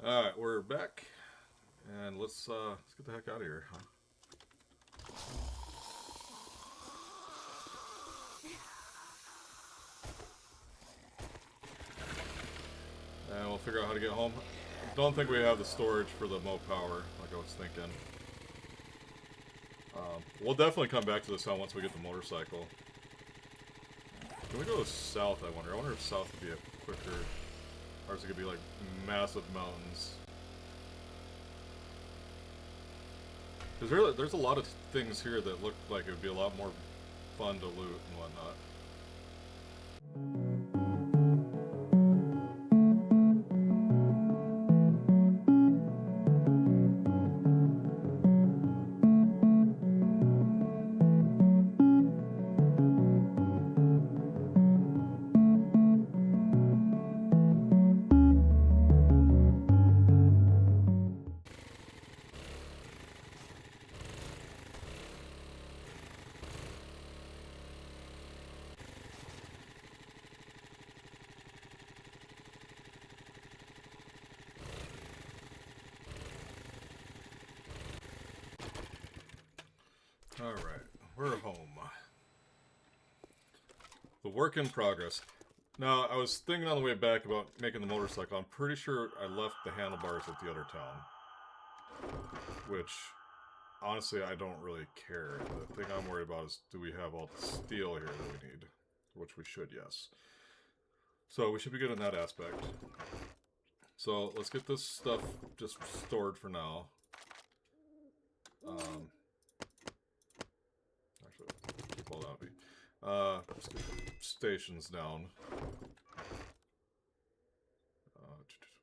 Alright, we're back. And let's get the heck out of here, huh? And we'll figure out how to get home. Don't think we have the storage for the Mo Power, like I was thinking. We'll definitely come back to this town once we get the motorcycle. Can we go south, I wonder? I wonder if south would be a quicker... Or is it going to be like massive mountains? Because there's a lot of things here that look like it would be a lot more fun to loot and whatnot. Alright, we're home. The work in progress. Now, I was thinking on the way back about making the motorcycle. I'm pretty sure I left the handlebars at the other town. Which, honestly, I don't really care. The thing I'm worried about is, do we have all the steel here that we need? Which we should, yes. So, we should be good in that aspect. So, let's get this stuff just stored for now. Actually, keep all that be. Let's get stations down.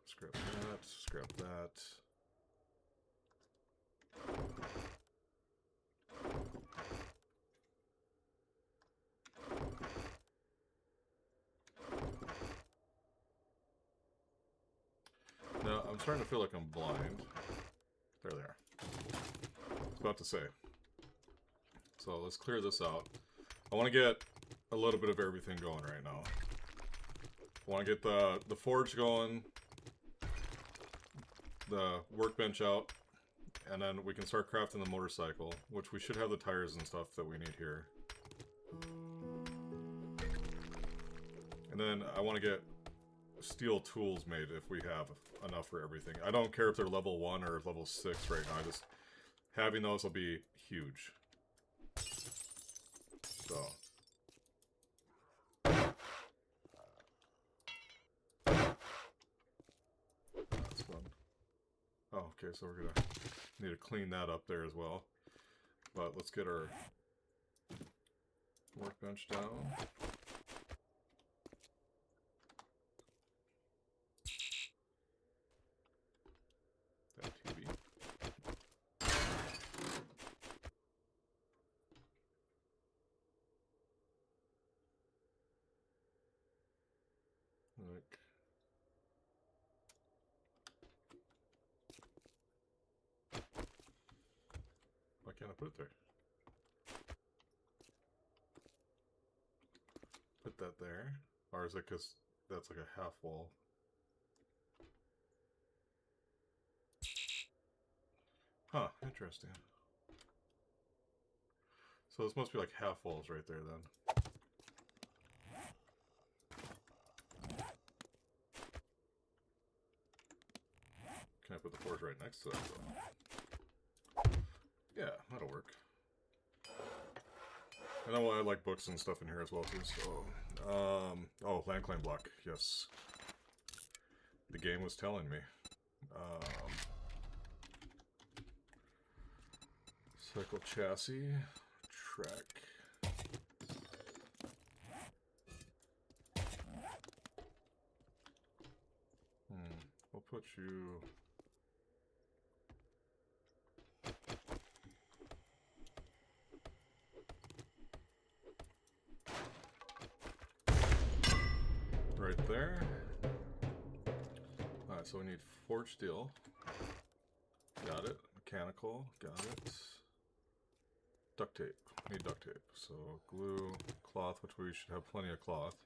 Scrap that, scrap that. Now, I'm starting to feel like I'm blind. There they are. I was about to say. So let's clear this out. I want to get a little bit of everything going right now. I want to get the forge going, the workbench out, and then we can start crafting the motorcycle, which we should have the tires and stuff that we need here. And then I want to get steel tools made if we have enough for everything. I don't care if they're level 1 or level 6 right now. Just having those will be huge. So. That's fun. Oh, okay, so we're gonna need to clean that up there as well. But let's get our workbench down. That TV. Like. Why can't I put it there? Put that there. Or is it because that's like a half wall? Huh, interesting. So this must be like half walls right there then. Can I put the forge right next to that though? Yeah, that'll work. I know I like books and stuff in here as well too, so... oh, land claim block, yes. The game was telling me. Cycle chassis, track. We'll put you... right there. Alright, so we need forged steel. Got it. Mechanical. Got it. Duct tape. Need duct tape. So glue, cloth, which we should have plenty of cloth.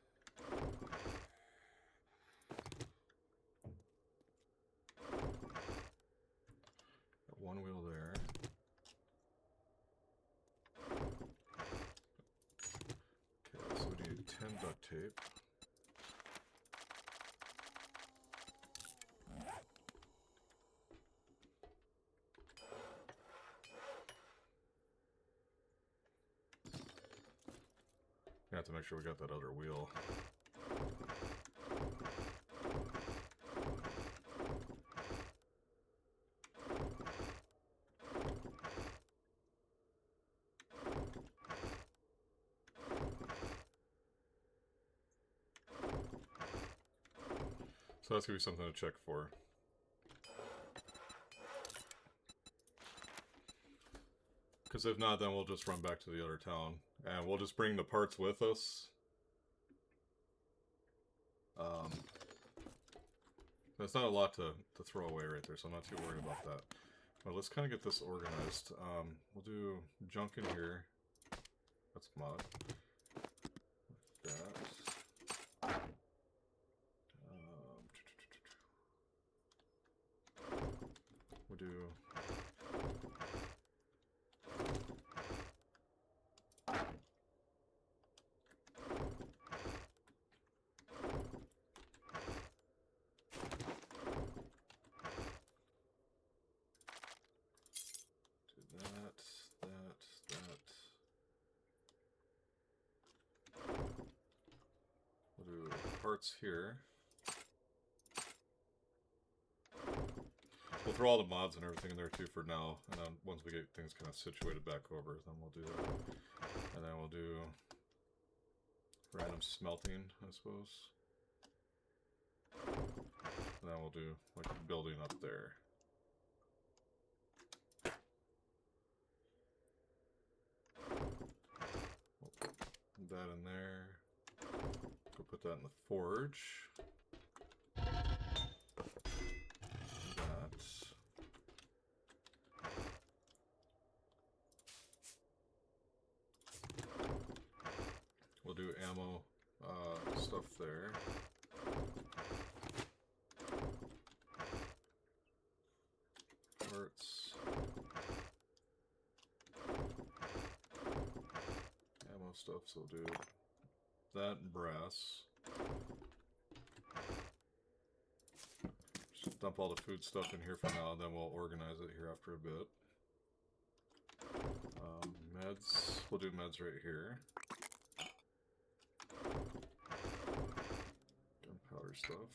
have to make sure we got that other wheel. So that's going to be something to check for. Because if not, then we'll just run back to the other town. And we'll just bring the parts with us. That's not a lot to throw away right there, so I'm not too worried about that. Well, let's kind of get this organized. We'll do junk in here. That's mod. That. We'll do... parts here. We'll throw all the mods and everything in there too for now, and then once we get things kind of situated back over, then we'll do that. And then we'll do random smelting, I suppose. And then we'll do like a building up there. We'll put that in there. We'll put that in the forge. That. We'll do ammo stuff there. Parts. Ammo stuff, so we'll do that and brass. Just dump all the food stuff in here for now, then we'll organize it here after a bit. Meds, we'll do meds right here. Gunpowder stuff.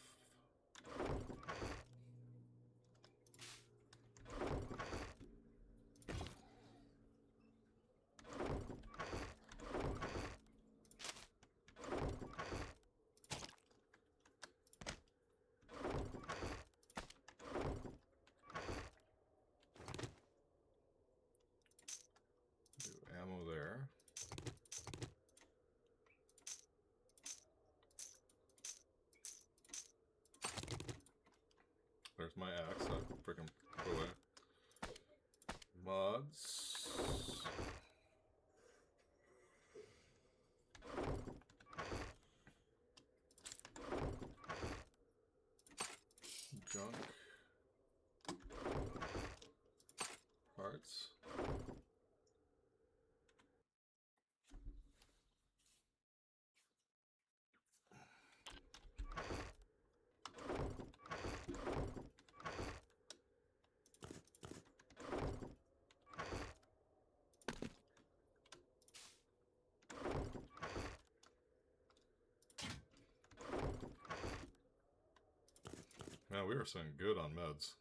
There's my axe, I freaking put away. Mods. Junk. Parts. Man, we were saying good on meds.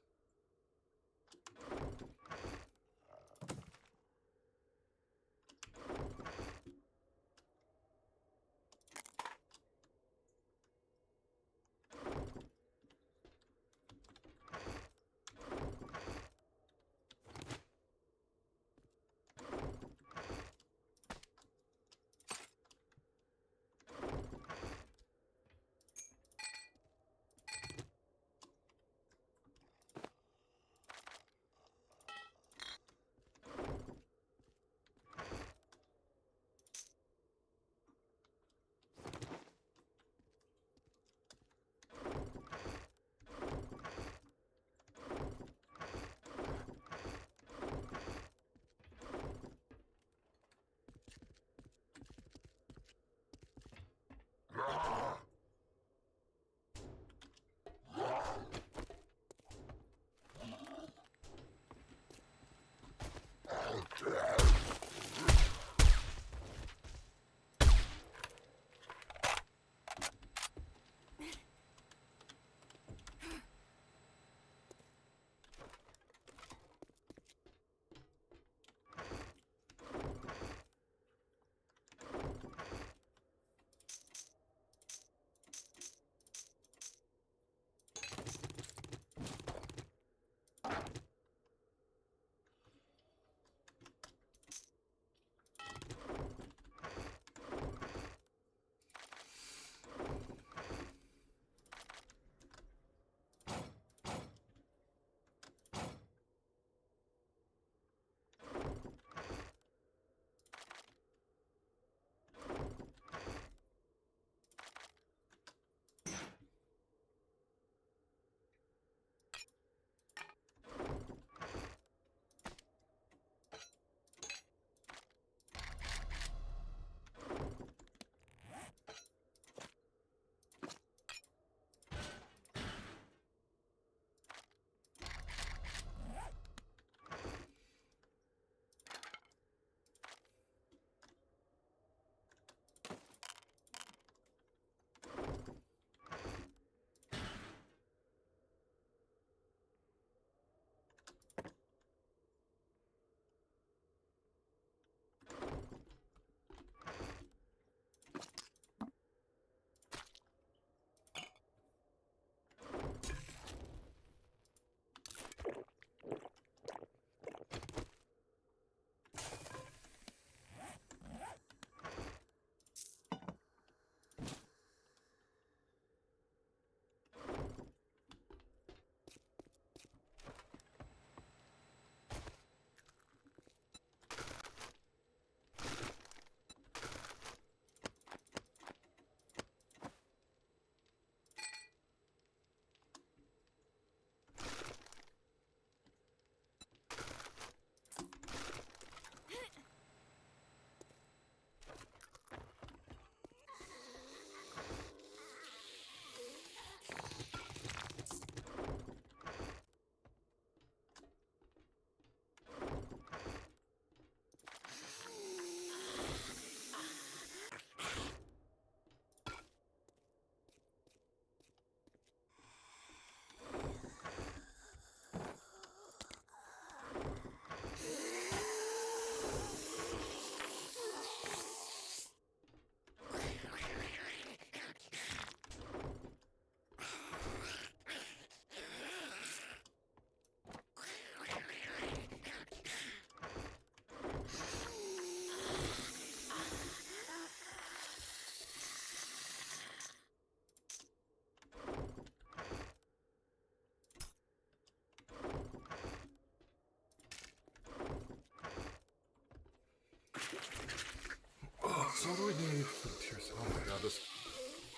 So what do we need for the tiers? Oh my god, this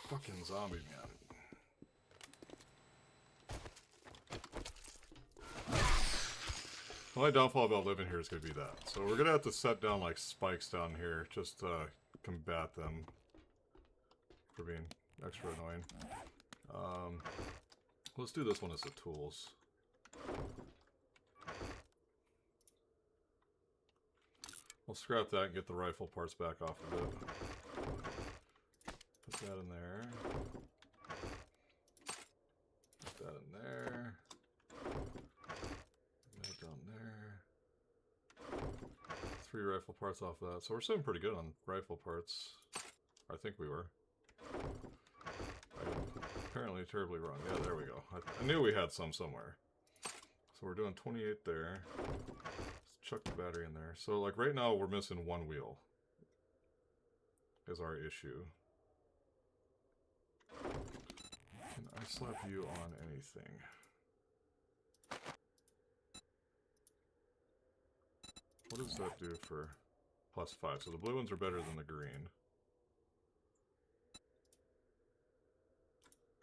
fucking zombie, man. The only downfall about living here is going to be that. So we're going to have to set down like spikes down here just to combat them for being extra annoying. Let's do this one as the tools. We'll scrap that and get the rifle parts back off of it. Put that in there. Put that in there. That down there. 3 rifle parts off of that. So we're sitting pretty good on rifle parts. I think we were. Apparently terribly wrong. Yeah, there we go. I knew we had some somewhere. So we're doing 28 there. Let's chuck the battery in there. So like right now we're missing 1 wheel. Is our issue. Can I slap you on anything? What does that do for +5? So the blue ones are better than the green.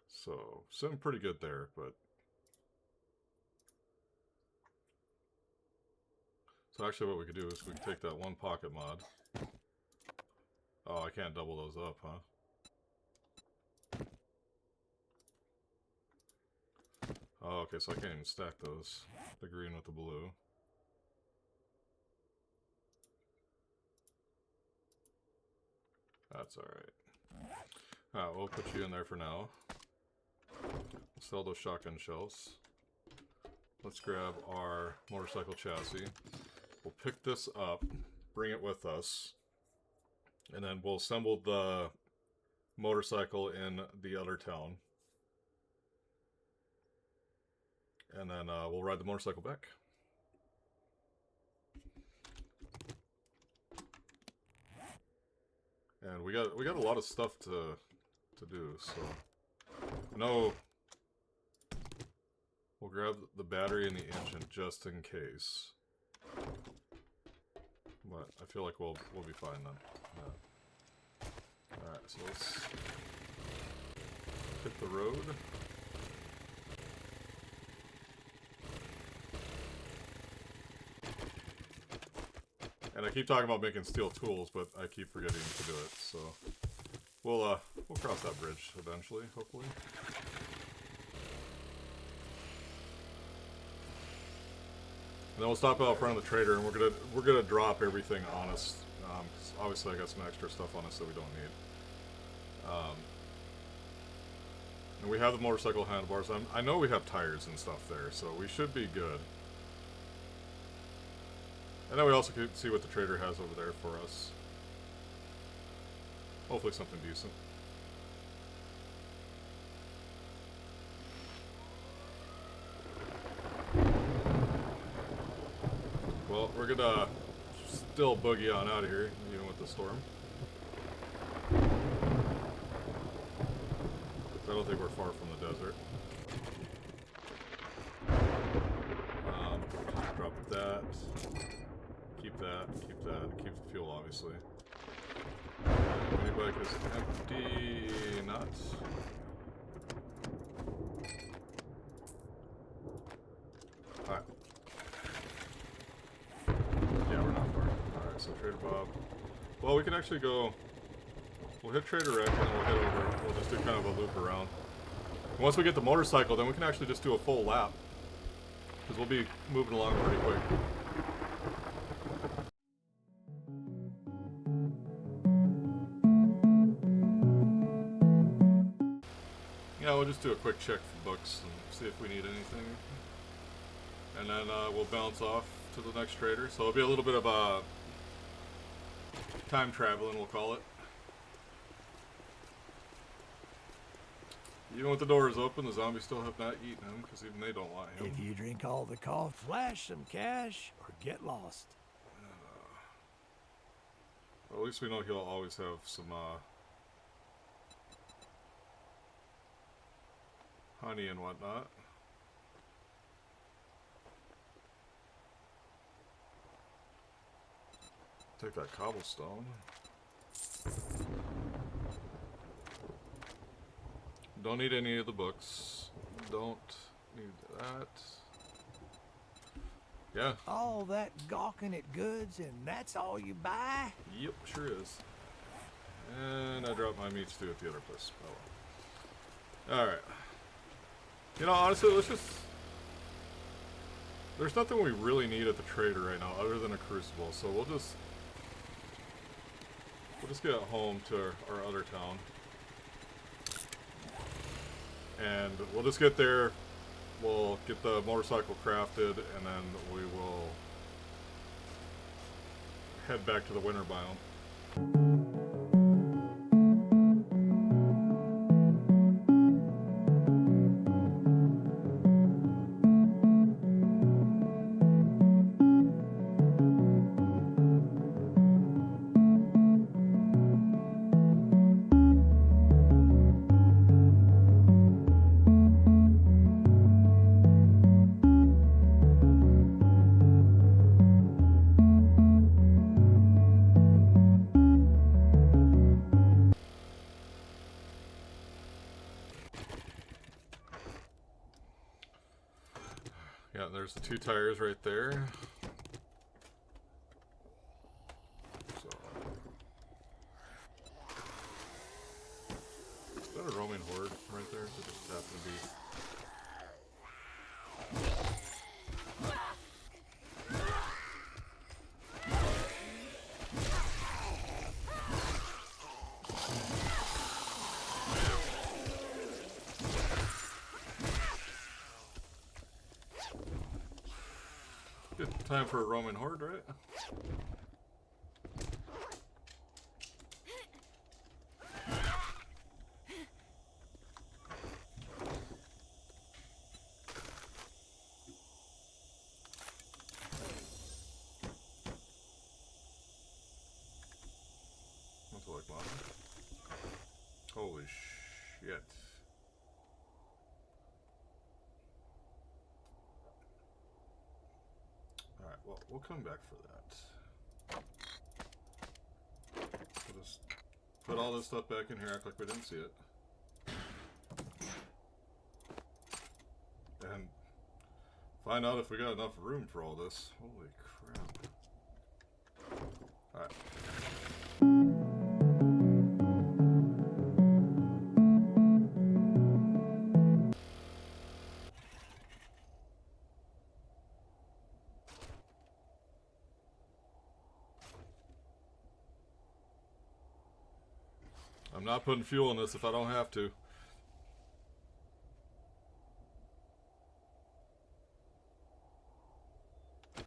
So, something pretty good there, but... So actually what we could do is we can take that 1 pocket mod. Oh, I can't double those up, huh? Oh, okay, so I can't even stack those. The green with the blue. That's alright. Alright, we'll put you in there for now. Sell those shotgun shells. Let's grab our motorcycle chassis. We'll pick this up, bring it with us, and then we'll assemble the motorcycle in the other town. And then we'll ride the motorcycle back. And we got a lot of stuff to do, so I know we'll grab the battery and the engine just in case. But I feel like we'll be fine then. Yeah. Alright, so let's hit the road. And I keep talking about making steel tools, but I keep forgetting to do it, so we'll cross that bridge eventually, hopefully. And then we'll stop out front of the trader, and we're gonna drop everything on us. 'Cause obviously, I got some extra stuff on us that we don't need. And we have the motorcycle handlebars. I know we have tires and stuff there, so we should be good. And then we also can see what the trader has over there for us. Hopefully something decent. Well, we're gonna still boogie on out of here, even with the storm. I don't think we're far from the desert. Just drop that. Keep that. Keep that. Keep the fuel, obviously. Mini bike is empty. Not. Alright. Yeah, we're not far. Alright, so Trader Bob. Well, we can actually go. We'll hit Trader Rick and then we'll head over. We'll just do kind of a loop around. And once we get the motorcycle, then we can actually just do a full lap. Because we'll be moving along pretty quick. Yeah, we'll just do a quick check for books and see if we need anything. And then we'll bounce off to the next trader. So it'll be a little bit of a time traveling, we'll call it. Even with the doors open, the zombies still have not eaten him, because even they don't want him. If you drink all the coffee, flash some cash, or get lost. Well, at least we know he'll always have some honey and whatnot. Take that cobblestone. Don't need any of the books. Don't need that. Yeah. All that gawking at goods, and that's all you buy? Yep, sure is. And I dropped my meat stew at the other place. Oh well. Alright. You know, honestly, let's just... There's nothing we really need at the trader right now other than a crucible, so we'll just get home to our other town. And we'll just get there, we'll get the motorcycle crafted, and then we will head back to the winter biome. Yeah, there's the 2 tires right there. So, is that a roaming horde right there? It just happened to be. Good time for a roaming horde, right? What's it like, Mom? Holy shit. Alright, well, we'll come back for that. We'll just put all this stuff back in here, act like we didn't see it. And find out if we got enough room for all this. Holy crap. Alright. I'm not putting fuel in this if I don't have to.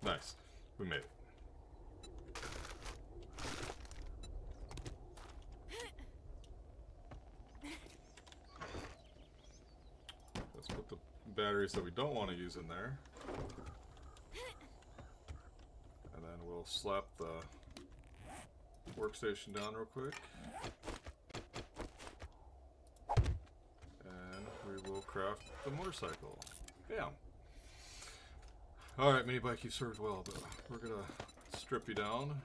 Nice. We made it. Let's put the batteries that we don't want to use in there. And then we'll slap the workstation down real quick. And we will craft the motorcycle. Bam! Alright, mini bike, you served well, but we're gonna strip you down.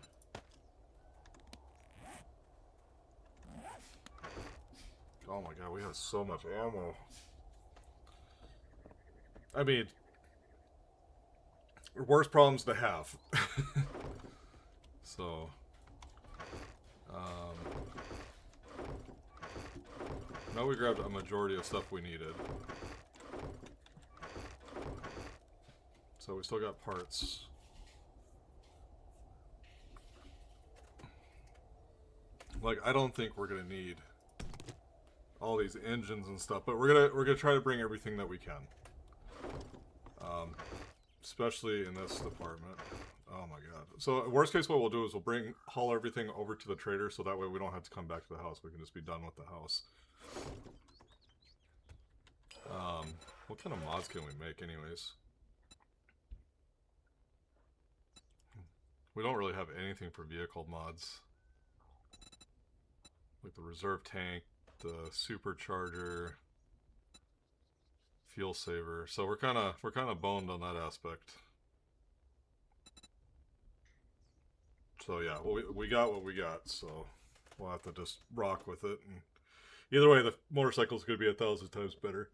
Oh my god, we have so much ammo. I mean, worst problems to have. So, now we grabbed a majority of stuff we needed. So we still got parts. Like, I don't think we're gonna need all these engines and stuff, but we're gonna try to bring everything that we can. Especially in this department. Oh my god. So worst case, what we'll do is we'll haul everything over to the trader, so that way we don't have to come back to the house. We can just be done with the house. What kind of mods can we make anyways? We don't really have anything for vehicle mods. Like the reserve tank, the supercharger, fuel saver. So we're kind of boned on that aspect. So yeah, well, we got what we got, so we'll have to just rock with it. And either way, the motorcycle's going to be 1,000 times better.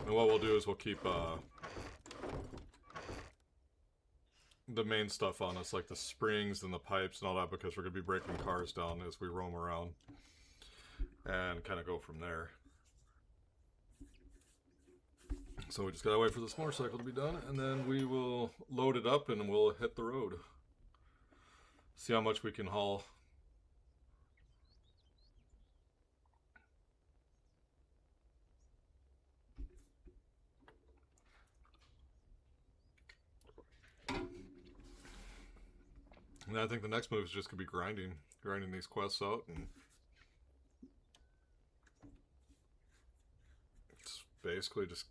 And what we'll do is we'll keep the main stuff on us, like the springs and the pipes and all that, because we're going to be breaking cars down as we roam around. And kind of go from there. So we just gotta wait for this motorcycle to be done, and then we will load it up and we'll hit the road. See how much we can haul. And I think the next move is just gonna be grinding these quests out, and it's basically just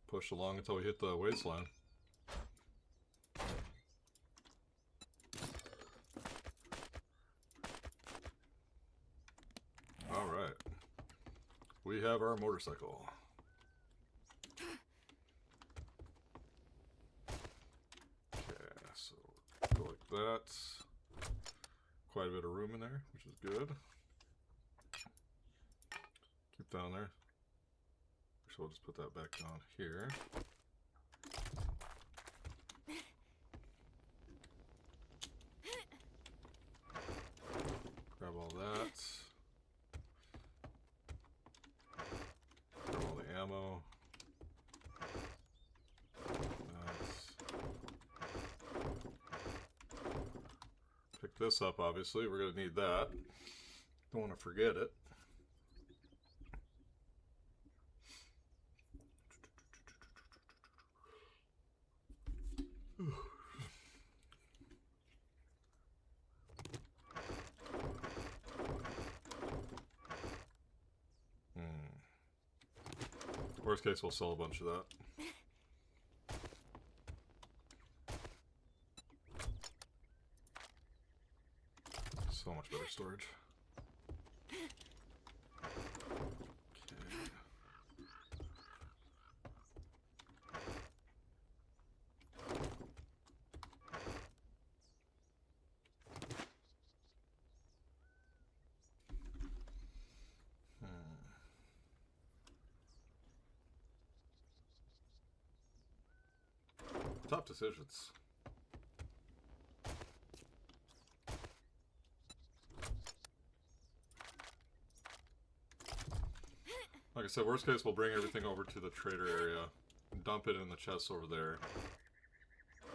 push along until we hit the wasteland. All right, we have our motorcycle. Okay, so go like that. Quite a bit of room in there, which is good. Keep that on there. So we'll just put that back down here. Grab all that. Grab all the ammo. Pick this up, obviously. We're going to need that. Don't want to forget it. Worst case, we'll sell a bunch of that. So much better storage. Tough decisions. Like I said, worst case, we'll bring everything over to the trader area, dump it in the chest over there.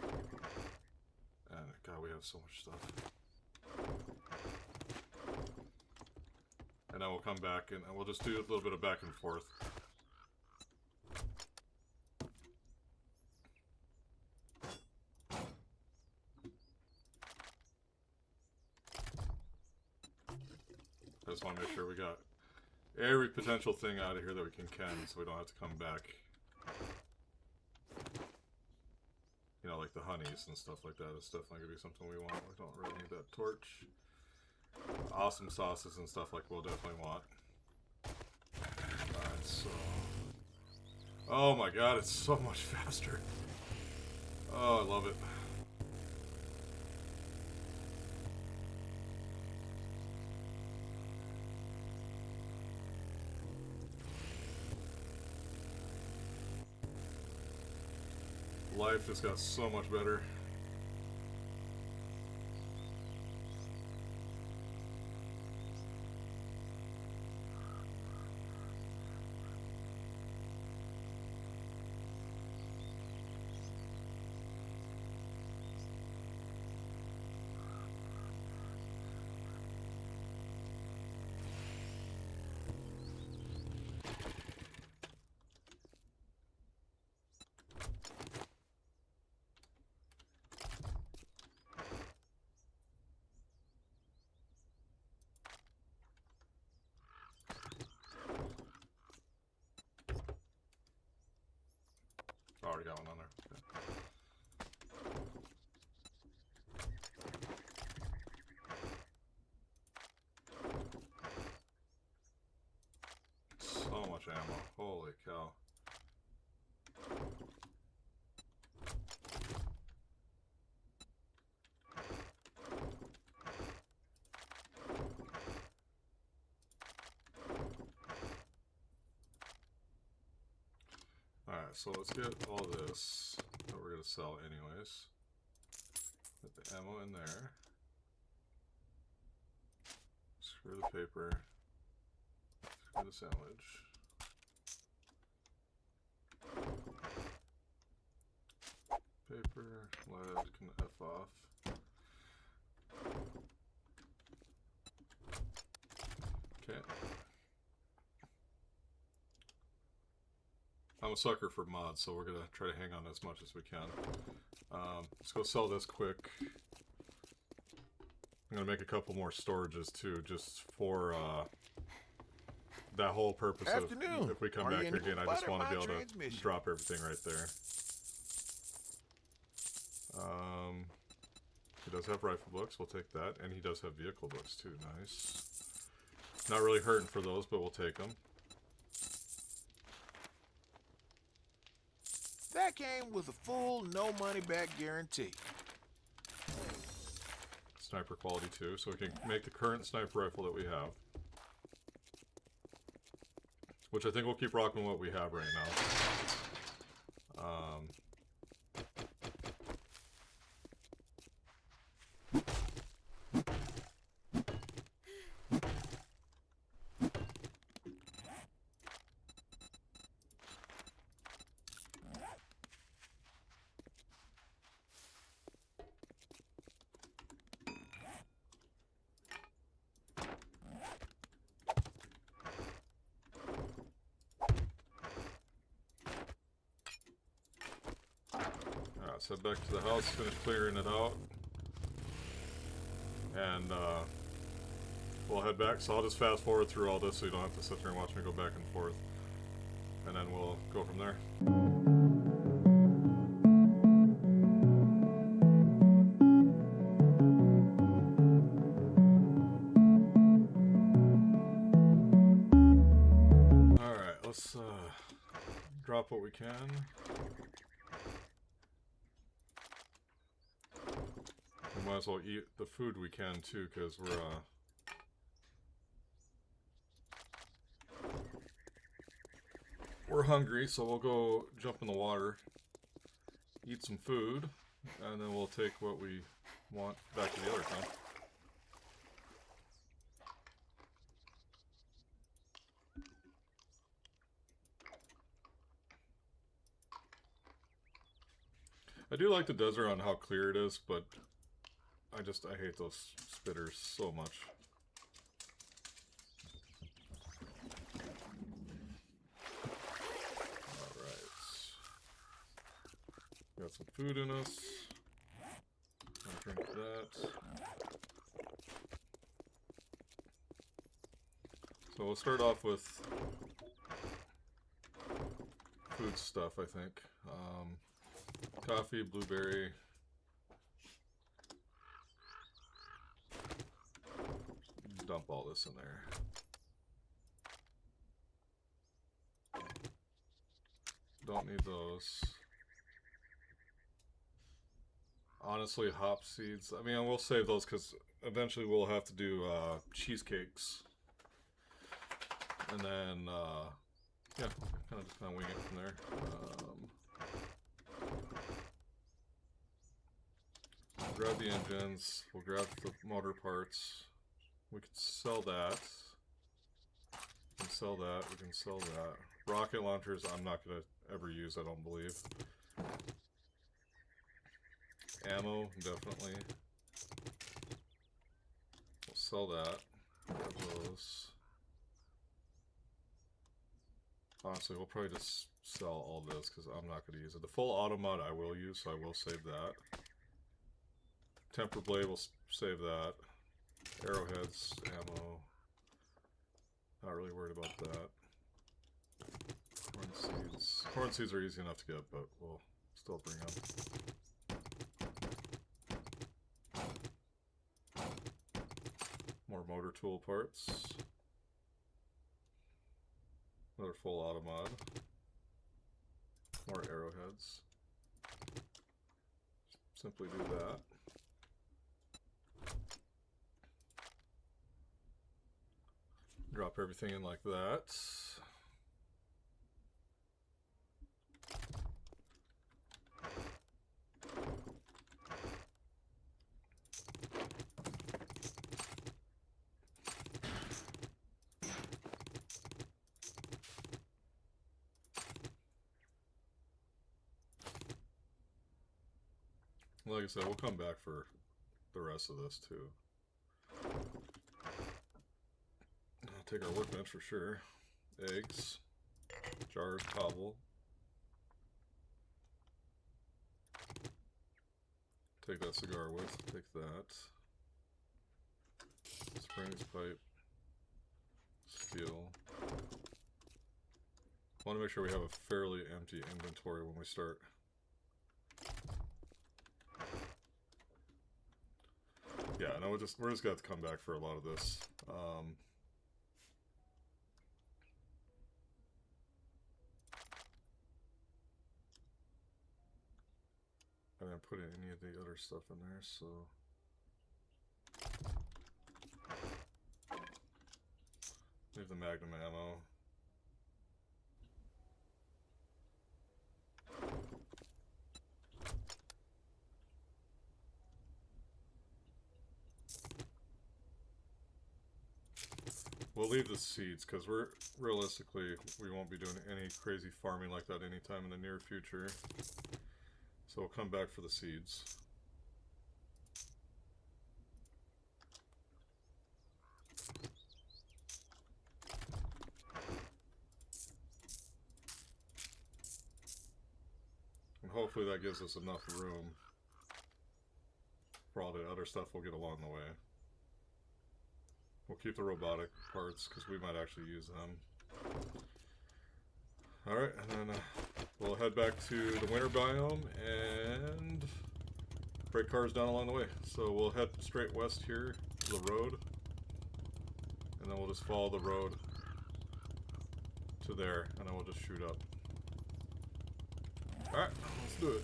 And God, we have so much stuff. And then we'll come back and we'll just do a little bit of back and forth. I just want to make sure we got every potential thing out of here that we can so we don't have to come back. You know, like the honeys and stuff like that. It's definitely going to be something we want. We don't really need that torch. Awesome sauces and stuff like we'll definitely want. Alright, so... Oh my god, it's so much faster. Oh, I love it. Life just got so much better. Already got one on there. Okay. Alright, so let's get all this that we're going to sell anyways. Put the ammo in there. Screw the paper. Screw the sandwich. Paper, lead, can F off. Okay. I'm a sucker for mods, so we're gonna try to hang on as much as we can. Let's go sell this quick. I'm gonna make a couple more storages too, just for that whole purpose of if we come back here again, I just want to be able to drop everything right there. He does have rifle books, we'll take that, and he does have vehicle books too, nice. Not really hurting for those, but we'll take them. That came with a full no money back guarantee. Sniper quality too, so we can make the current sniper rifle that we have. Which I think we'll keep rocking what we have right now. Let's head back to the house, finish clearing it out. And we'll head back. So I'll just fast forward through all this so you don't have to sit there and watch me go back and forth. And then we'll go from there. Alright, let's drop what we can. We might as well eat the food we can too, because we're hungry, so we'll go jump in the water, eat some food, and then we'll take what we want back to the other town. I do like the desert on how clear it is, but I hate those spitters so much. Alright. Got some food in us. I'll drink that. So we'll start off with food stuff, I think. Coffee, blueberry. Dump all this in there. Don't need those. Honestly, hop seeds. I mean, we'll save those because eventually we'll have to do cheesecakes. And then, yeah, kind of wing it from there. We'll grab the engines. We'll grab the motor parts. We can sell that. We can sell that. We can sell that. Rocket launchers I'm not going to ever use, I don't believe. Ammo, definitely. We'll sell that. Grab those. Honestly, we'll probably just sell all this because I'm not going to use it. The full auto mod I will use, so I will save that. Temper blade, we'll save that. Arrowheads, ammo. Not really worried about that. Corn seeds. Corn seeds are easy enough to get, but we'll still bring them. More motor tool parts. Another full auto mod. More arrowheads. Simply do that. Drop everything in like that. Like I said, we'll come back for the rest of this too. I'll take our workbench for sure. Eggs, jars, cobble. Take that cigar with. Take that. Springs, pipe, steel. I want to make sure we have a fairly empty inventory when we start. Yeah, no, we're just gonna have to come back for a lot of this. I didn't put any of the other stuff in there, so leave the magnum ammo. We'll leave the seeds because we're realistically we won't be doing any crazy farming like that anytime in the near future. So we'll come back for the seeds. And hopefully that gives us enough room for all the other stuff we'll get along the way. We'll keep the robotic parts because we might actually use them. Alright, and then we'll head back to the winter biome and break cars down along the way. So we'll head straight west here to the road, and then we'll just follow the road to there, and then we'll just shoot up. Alright, let's do it.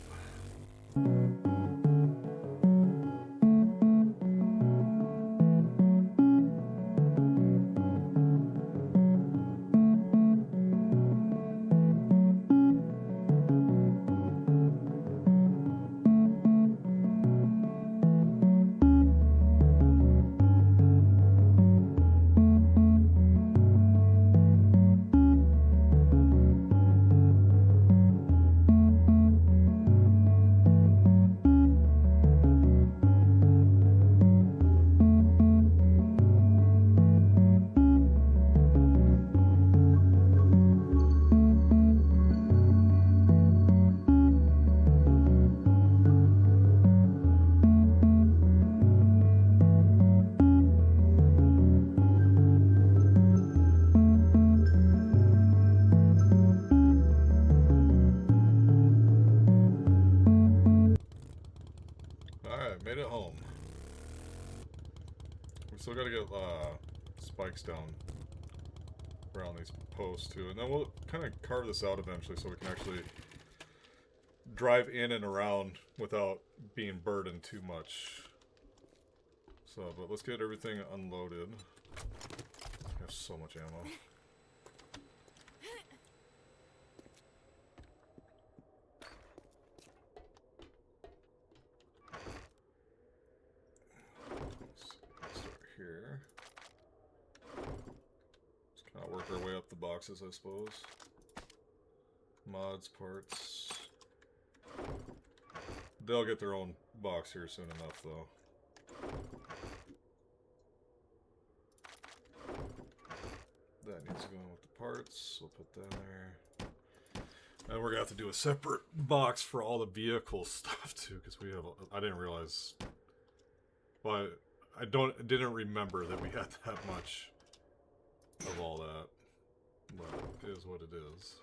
Made it home. We still gotta get spikes down around these posts too, and then we'll kind of carve this out eventually so we can actually drive in and around without being burdened too much. So, but let's get everything unloaded. I have so much ammo. Here. Just kind of work our way up the boxes, I suppose. Mods, parts. They'll get their own box here soon enough, though. That needs to go in with the parts. We'll put that in there. And we're gonna have to do a separate box for all the vehicle stuff too, because we have. I didn't realize. Well, I didn't remember that we had that much of all that, but it is what it is.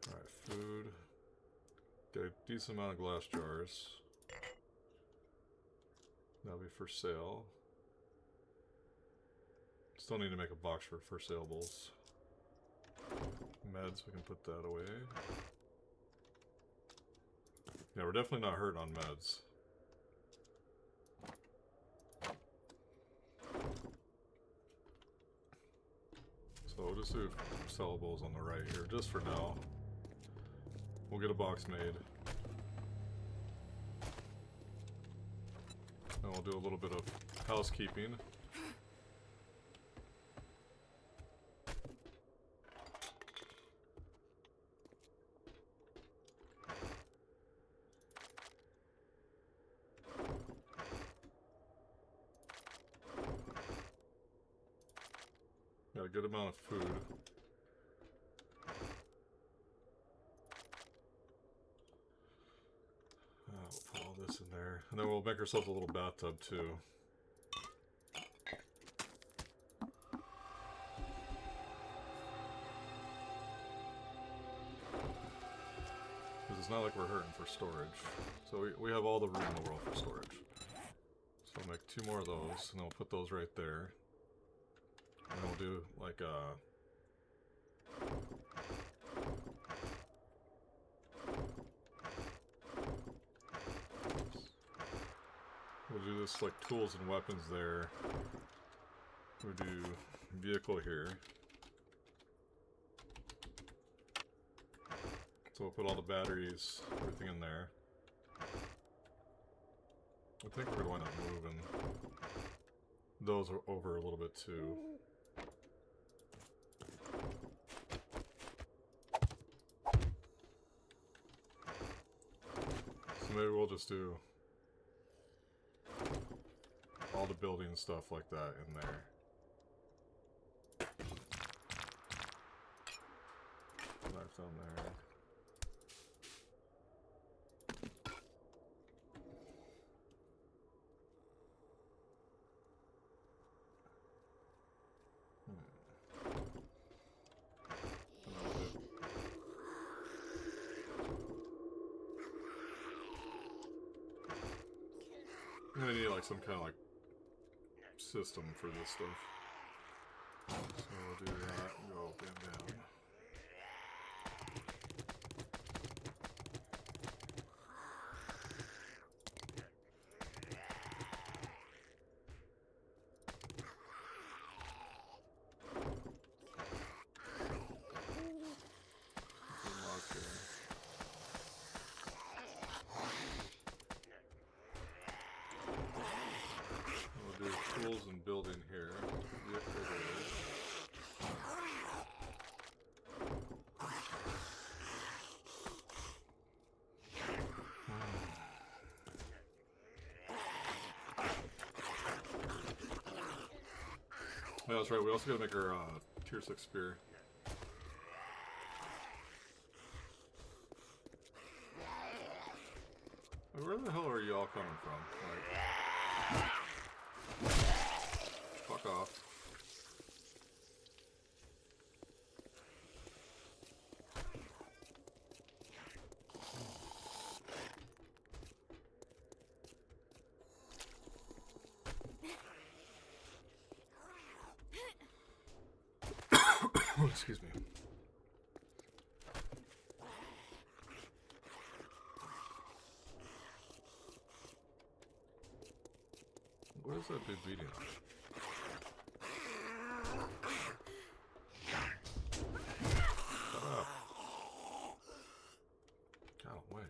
Alright, food. Got a decent amount of glass jars. That'll be for sale. Still need to make a box for saleables. Meds, we can put that away. Yeah, we're definitely not hurting on meds. So we'll just do sellables on the right here, just for now. We'll get a box made. And we'll do a little bit of housekeeping. good amount of food. We'll put all this in there. And then we'll make ourselves a little bathtub too. Because it's not like we're hurting for storage. So we have all the room in the world for storage. So I'll make 2 more of those, and then we'll put those right there. And then we'll do like a... We'll do this like tools and weapons there. We'll do vehicle here. So we'll put all the batteries, everything in there. I think we're going to wind up moving those over a little bit too. So maybe we'll just do all the building stuff like that in there. Knife down there. I'm gonna need like some kind of like system for this stuff. So we'll do that and go up and down. Tools and building here. Vehicle there. Yeah, that's right. We also gotta make our tier 6 spear. Where the hell are y'all coming from? Like, fuck off. Excuse me. What is that dude beating on? Shut up. Get away.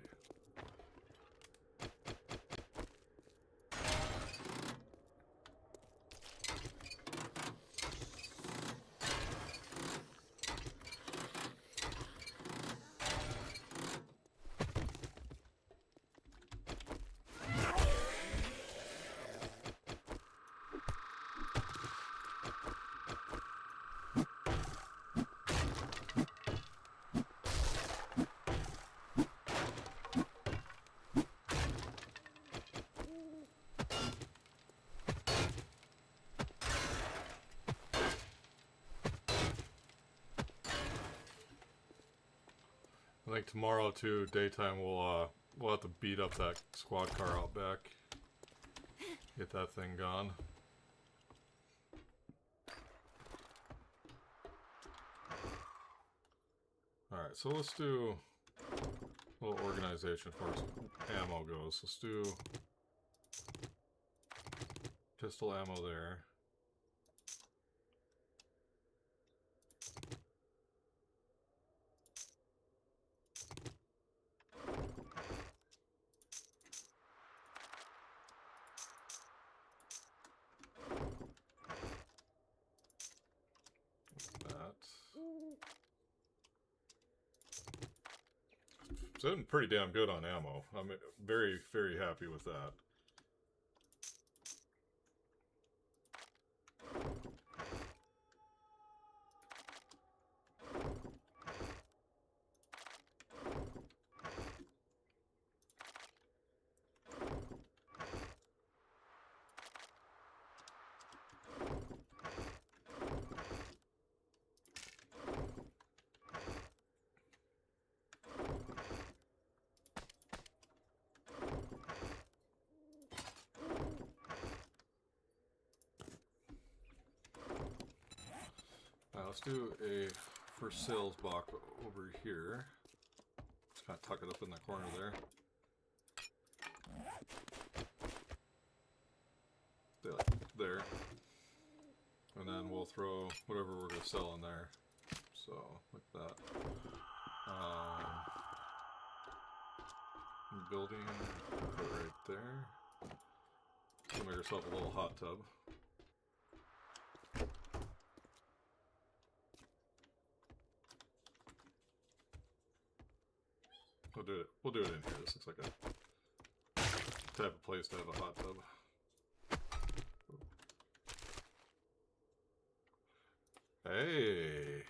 I think tomorrow too, daytime, we'll have to beat up that squad car out back. Get that thing gone. Alright, so let's do a little organization as far as ammo goes. Let's do pistol ammo there. It's been pretty damn good on ammo. I'm very, very happy with that. let's do a for sales box over here. Just kind of tuck it up in the corner there. Like there. And then we'll throw whatever we're going to sell in there. So, like that. Building, put it right there. So make yourself a little hot tub. We'll do it in here. This looks like a type of place to have a hot tub. Hey.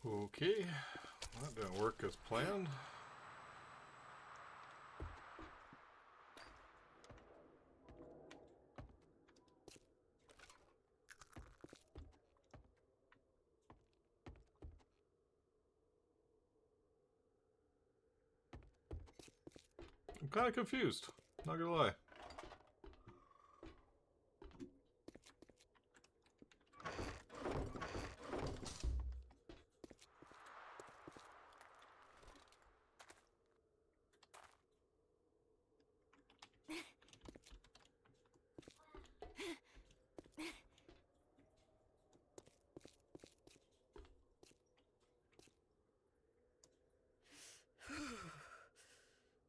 Okay, that didn't work as planned. I'm kind of confused, not gonna lie.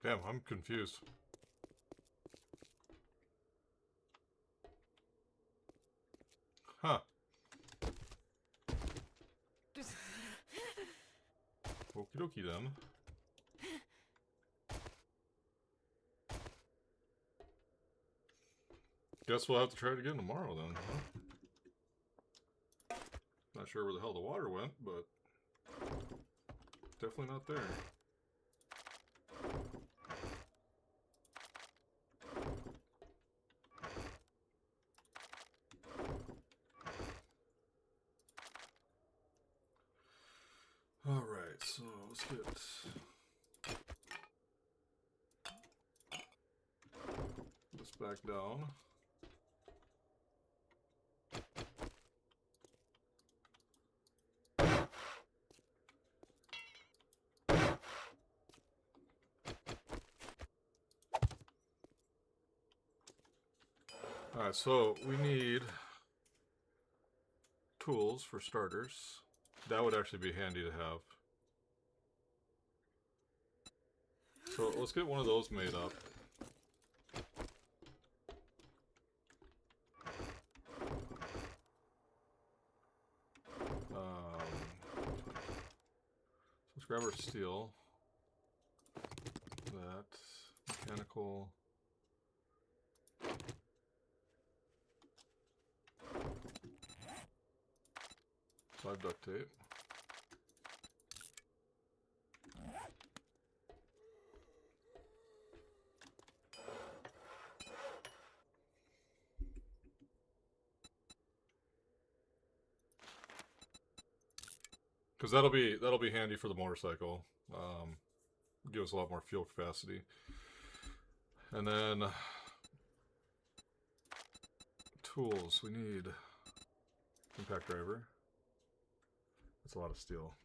Damn, I'm confused. Huh. Okie dokie then. Guess we'll have to try it again tomorrow then, huh? Not sure where the hell the water went, but definitely not there. Alright, so let's get this back down. Alright, so we need tools for starters. That would actually be handy to have. So let's get one of those made up. Let's grab our steel. That. Mechanical. Five duct tape. Because that'll be handy for the motorcycle. Give us a lot more fuel capacity. And then tools. We need impact driver. That's a lot of steel.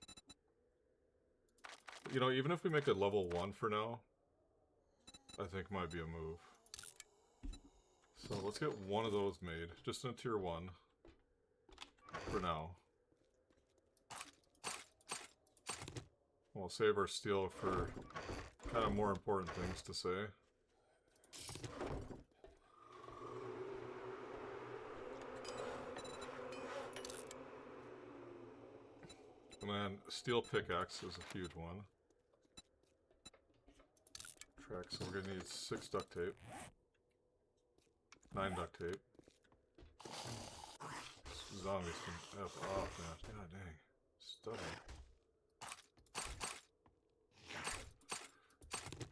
You know, even if we make it level 1 for now, I think might be a move. So let's get one of those made, just in a tier 1 for now. We'll save our steel for kind of more important things to say. And then steel pickaxe is a huge one. Track, so we're gonna need 6 duct tape. 9 duct tape. Zombies can F off, man. God dang. Stubborn.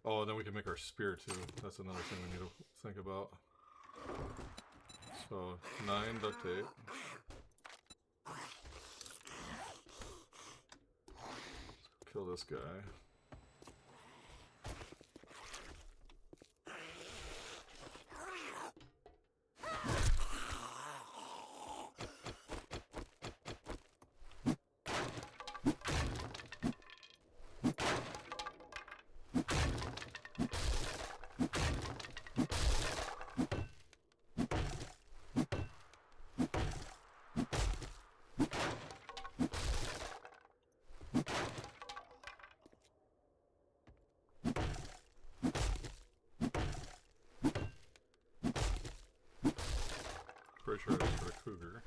Oh, and then we can make our spear too. That's another thing we need to think about. So, 9 duct tape. Let's kill this guy. Pretty sure it's for a cougar.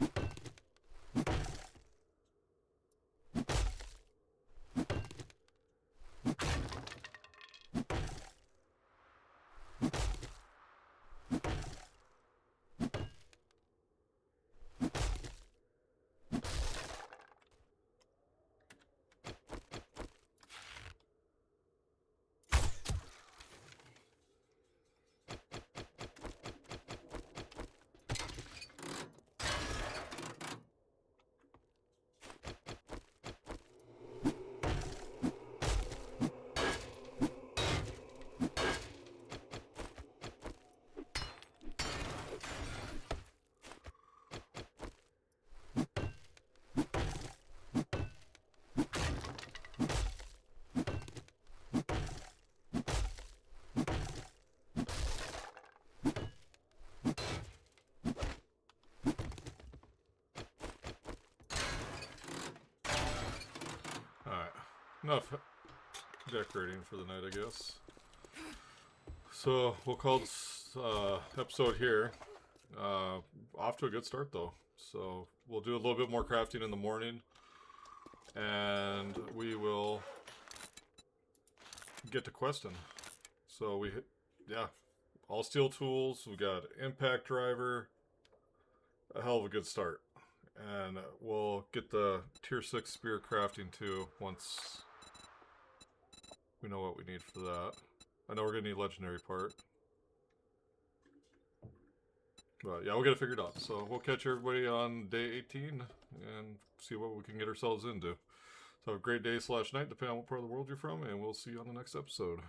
Enough decorating for the night, I guess. So we'll call this episode here. Off to a good start though. So we'll do a little bit more crafting in the morning, and we will get to questing. So we hit, yeah, all steel tools. We got impact driver. A hell of a good start. And we'll get the tier 6 spear crafting too once we know what we need for that. I know we're going to need legendary part. But yeah, we'll get it figured out. So we'll catch everybody on day 18 and see what we can get ourselves into. So have a great day / night, depending on what part of the world you're from, and we'll see you on the next episode.